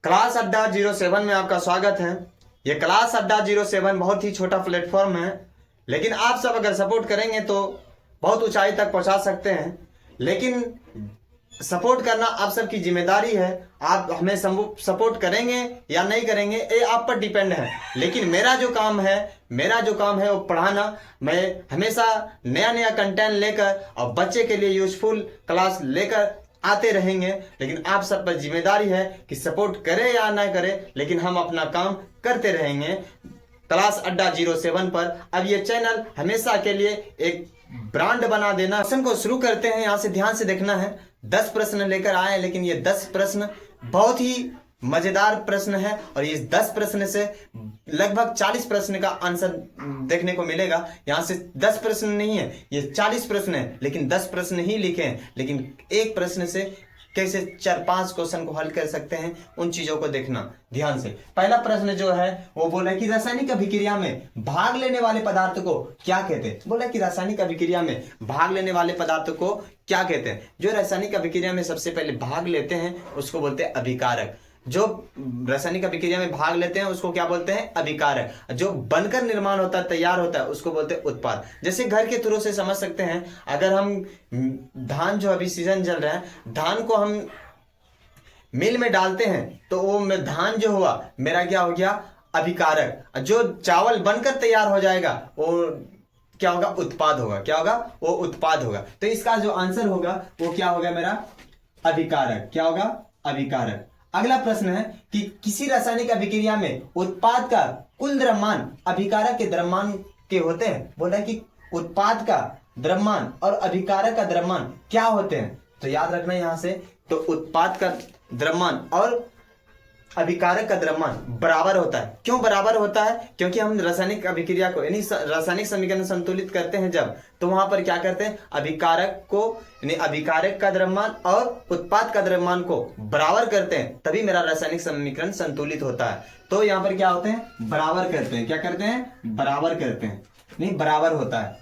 Class अड्डा 07 में आपका स्वागत है। ये क्लास अड्डा 07 बहुत ही छोटा प्लेटफॉर्म है, लेकिन आप सब अगर सपोर्ट करेंगे तो बहुत ऊंचाई तक पहुंचा सकते हैं। लेकिन सपोर्ट करना आप सबकी जिम्मेदारी है। आप हमें सपोर्ट करेंगे या नहीं करेंगे ये आप पर डिपेंड है। लेकिन मेरा जो काम है वो पढ़ाना। मैं हमेशा नया नया कंटेंट लेकर और बच्चे के लिए यूजफुल क्लास लेकर आते रहेंगे। लेकिन आप सब पर जिम्मेदारी है कि सपोर्ट करें या ना करें, लेकिन हम अपना काम करते रहेंगे क्लास अड्डा 07 पर। अब ये चैनल हमेशा के लिए एक ब्रांड बना देना। क्वेश्चन को शुरू करते हैं, यहाँ से ध्यान से देखना है। 10 प्रश्न लेकर आए, लेकिन ये 10 प्रश्न बहुत ही मजेदार प्रश्न है और इस 10 प्रश्न से लगभग 40 प्रश्न का आंसर देखने को मिलेगा। यहाँ से 10 प्रश्न नहीं है, ये 40 प्रश्न है, लेकिन 10 प्रश्न ही लिखे हैं। लेकिन एक प्रश्न से कैसे 4-5 क्वेश्चन को हल कर सकते हैं, उन चीजों को देखना ध्यान से। पहला प्रश्न जो है वो बोला कि रासायनिक अभिक्रिया में भाग लेने वाले पदार्थ को क्या कहते हैं। बोला कि रासायनिक अभिक्रिया में भाग लेने वाले पदार्थ को क्या कहते हैं। जो रासायनिक अभिक्रिया में सबसे पहले भाग लेते हैं उसको बोलते हैं अभिकारक। जो रासायनिक अभिक्रिया में भाग लेते हैं उसको क्या बोलते हैं, अभिकारक। जो बनकर निर्माण होता है, तैयार होता है, उसको बोलते हैं उत्पाद। जैसे घर के थ्रू से समझ सकते हैं, अगर हम धान, जो अभी सीजन चल रहा है, धान को हम मिल में डालते हैं तो वो धान जो हुआ मेरा क्या हो गया, अभिकारक। जो चावल बनकर तैयार हो जाएगा वो क्या होगा, उत्पाद होगा। क्या होगा, वो उत्पाद होगा। तो इसका जो आंसर होगा वो क्या होगा मेरा, अभिकारक। क्या होगा, अभिकारक। अगला प्रश्न है कि किसी रासायनिक अभिक्रिया में उत्पाद का कुल द्रव्यमान अभिकारक के द्रव्यमान के होते हैं। बोला कि उत्पाद का द्रव्यमान और अभिकारक का द्रव्यमान क्या होते हैं। तो याद रखना यहां से, तो उत्पाद का द्रव्यमान और अभिकारक का द्रव्यमान बराबर होता है। क्यों बराबर होता है, क्योंकि हम रासायनिक अभिक्रिया को यानी रासायनिक समीकरण संतुलित करते हैं जब, तो वहां पर क्या करते हैं, अभिकारक को यानी अभिकारक का द्रव्यमान और उत्पाद का द्रव्यमान को बराबर करते हैं, तभी मेरा रासायनिक समीकरण संतुलिट होता है। तो यहाँ पर क्या होते हैं, बराबर करते हैं। क्या करते हैं, बराबर करते हैं, नहीं बराबर होता है।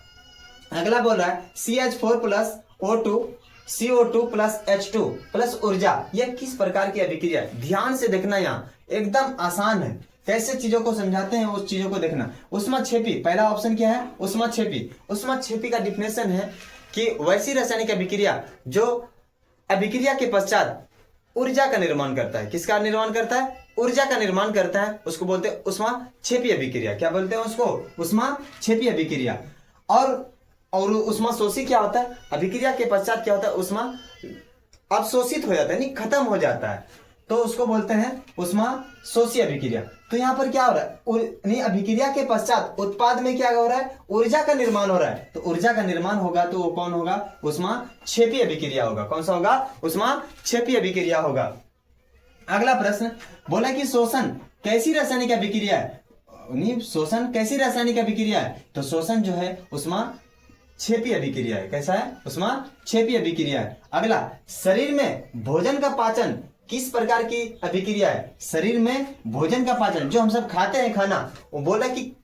अगला बोल रहा है CH4+O2 CO2 + H2 प्लस ऊर्जा, यह किस प्रकार की अभिक्रिया है। ध्यान से देखना, यहाँ एकदम आसान है। कैसे चीजों को समझाते हैं उस चीजों को देखना। ऊष्माक्षेपी, पहला ऑप्शन क्या है, ऊष्माक्षेपी। ऊष्माक्षेपी का डिफिनेशन है कि वैसी रासायनिक अभिक्रिया जो अभिक्रिया के पश्चात ऊर्जा का निर्माण करता है। किसका निर्माण करता है, ऊर्जा का निर्माण करता है, उसको बोलते हैं ऊष्माक्षेपी अभिक्रिया। क्या बोलते हैं उसको, ऊष्माक्षेपी अभिक्रिया। और ऊष्माशोषी क्या होता है, अभिक्रिया के पश्चात क्या होता है, ऊष्मा अवशोषित हो जाता है, नहीं खत्म हो जाता है, तो उसको बोलते हैं ऊष्माशोषी अभिक्रिया। तो यहाँ पर क्या हो रहा है, अभिक्रिया के पश्चात उत्पाद में क्या हो रहा है, ऊर्जा का निर्माण हो रहा है। तो ऊर्जा का निर्माण होगा तो वो कौन होगा, ऊष्माक्षेपी अभिक्रिया होगा। कौन सा होगा, ऊष्माक्षेपी अभिक्रिया होगा। अगला प्रश्न बोला कि शोषण कैसी रासायनिक अभिक्रिया है। शोषण कैसी रासायनिक अभिक्रिया है, तो शोषण जो है ऊष्माक्षेपी अभिक्रिया है। कैसा है, ऊष्माक्षेपी अभिक्रिया है। अगला, शरीर में भोजन का पाचन किस प्रकार की अभिक्रिया है। शरीर में भोजन का पाचन, जो हम सब खाते हैं खाना, वो बोला कि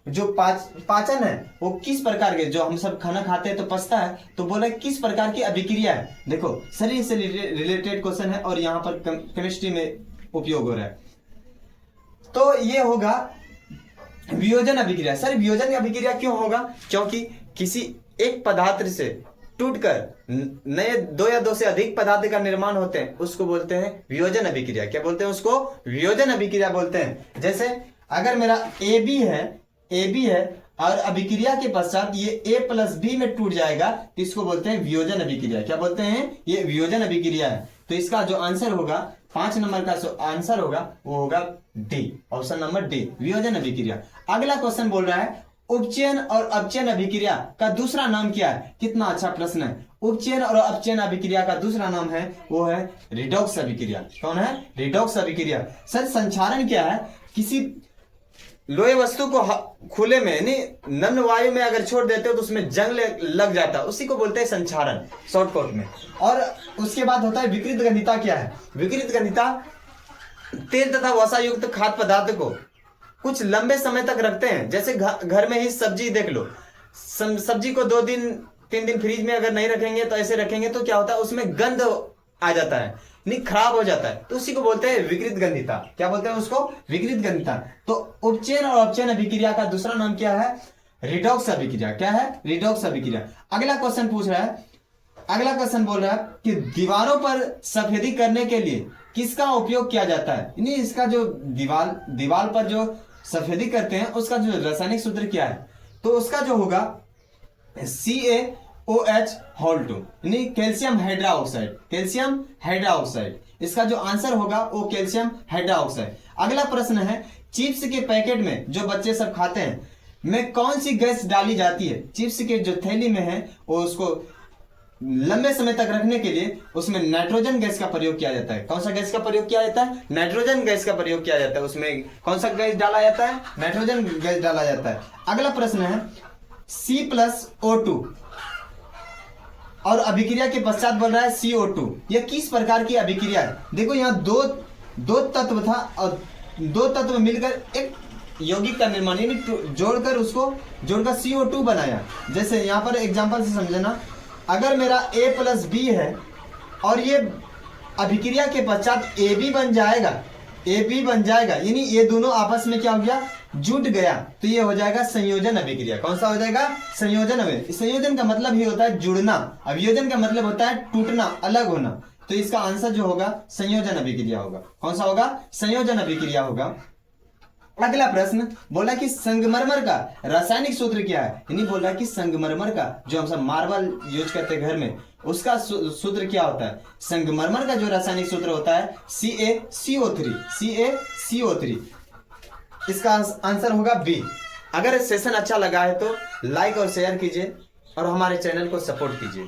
जो पाचन है वो किस प्रकार के, जो हम सब खाना खाते हैं तो पचता है, तो बोला किस प्रकार की अभिक्रिया है। देखो शरीर से रिलेटेड क्वेश्चन है और यहाँ पर केमिस्ट्री में उपयोग हो रहा है। तो ये होगा वियोजन अभिक्रिया। सर वियोजन अभिक्रिया क्यों होगा, क्योंकि किसी एक पदार्थ से टूटकर नए 2 या 2 से अधिक पदार्थ का निर्माण होते हैं, उसको बोलते हैं वियोजन अभिक्रिया। क्या बोलते हैं उसको, वियोजन अभिक्रिया बोलते हैं। जैसे अगर मेरा AB है और अभिक्रिया के पश्चात ये A+B में टूट जाएगा, तो इसको बोलते हैं वियोजन अभिक्रिया। क्या बोलते हैं, ये वियोजन अभिक्रिया है। तो इसका जो आंसर होगा 5 नंबर का जो आंसर होगा वो होगा डी, ऑप्शन नंबर डी, वियोजन अभिक्रिया। अगला क्वेश्चन बोल रहा है उपचयन और अपचयन अभिक्रिया का दूसरा नाम क्या है। कितना अच्छा प्रश्न है। उपचयन और अपचयन अभिक्रिया का दूसरा नाम है वो है रिडॉक्स अभिक्रिया। कौन है, रिडॉक्स अभिक्रिया। सर संचारण क्या है, किसी लोहे वस्तु को खुले में यानी नम्न वायु में अगर छोड़ देते हो तो उसमें जंग लग जाता है, उसी को बोलते हैं संचारण शॉर्टकट में। और उसके बाद होता है विकृत गंधिता। क्या है विकृत गंधिता, तेल तथा वसा युक्त खाद्य पदार्थ को कुछ लंबे समय तक रखते हैं। जैसे घर में ही सब्जी देख लो, सब्जी को 2 दिन 3 दिन फ्रिज में अगर नहीं रखेंगे तो ऐसे रखेंगे तो क्या होता है, उसमें गंध आ जाता है, नहीं खराब हो जाता है, तो उसी को बोलते हैं विकृत गंधिता। क्या बोलते हैं उसको? विकृत गंधिता। तो उपचयन और अपचयन अभिक्रिया का दूसरा नाम क्या है? रिडॉक्स अभिक्रिया। क्या है? रिडॉक्स अभिक्रिया। अगला क्वेश्चन पूछ रहा है, अगला क्वेश्चन बोल रहा है कि दीवारों पर सफेदी करने के लिए किसका उपयोग किया जाता है? यानी इसका जो दीवार पर जो सफेदी करते हैं उसका जो रासायनिक सूत्र क्या है? तो उसका जो होगा CaOH होल 2, यानी कैल्शियम हाइड्रोक्साइड। कैल्शियम हाइड्रोक्साइड इसका जो आंसर होगा वो कैल्शियम हाइड्रोक्साइड। अगला प्रश्न है, चिप्स के पैकेट में जो बच्चे सब खाते हैं में कौन सी गैस डाली जाती है? चिप्स के जो थैली में है वो उसको लंबे समय तक रखने के लिए उसमें नाइट्रोजन गैस का प्रयोग किया जाता है। कौन सा गैस का प्रयोग किया जाता है? नाइट्रोजन गैस का प्रयोग किया जाता है। उसमें कौन सा गैस डाला जाता है? नाइट्रोजन गैस डाला जाता है। अगला प्रश्न है, C+O2 और अभिक्रिया के पश्चात बोल रहा है CO2, यह किस प्रकार की अभिक्रिया है? देखो यहाँ दो तत्व था और दो तत्व मिलकर एक यौगिक का निर्माण, यानी जोड़कर CO2 बनाया। जैसे यहाँ पर एग्जांपल से समझना, अगर मेरा A+B है और ये अभिक्रिया के पश्चात AB बन जाएगा, यानी ये दोनों आपस में क्या हो गया? जुट गया, तो ये हो जाएगा संयोजन अभिक्रिया। कौन सा हो जाएगा? संयोजन अभिक्रिया। संयोजन का मतलब ही होता है जुड़ना, अभियोजन का मतलब होता है टूटना, अलग होना। तो इसका आंसर जो होगा संयोजन अभिक्रिया होगा। कौन सा होगा? संयोजन अभिक्रिया होगा। अगला प्रश्न बोला कि संगमरमर का रासायनिक सूत्र क्या है? यानी बोल रहा है कि संगमरमर का जो हम सब मार्बल यूज करते हैं घर में, उसका सूत्र क्या होता है? संगमरमर का जो रासायनिक सूत्र होता है CaCO3। इसका आंसर होगा बी। अगर सेशन अच्छा लगा है तो लाइक और शेयर कीजिए और हमारे चैनल को सपोर्ट कीजिए।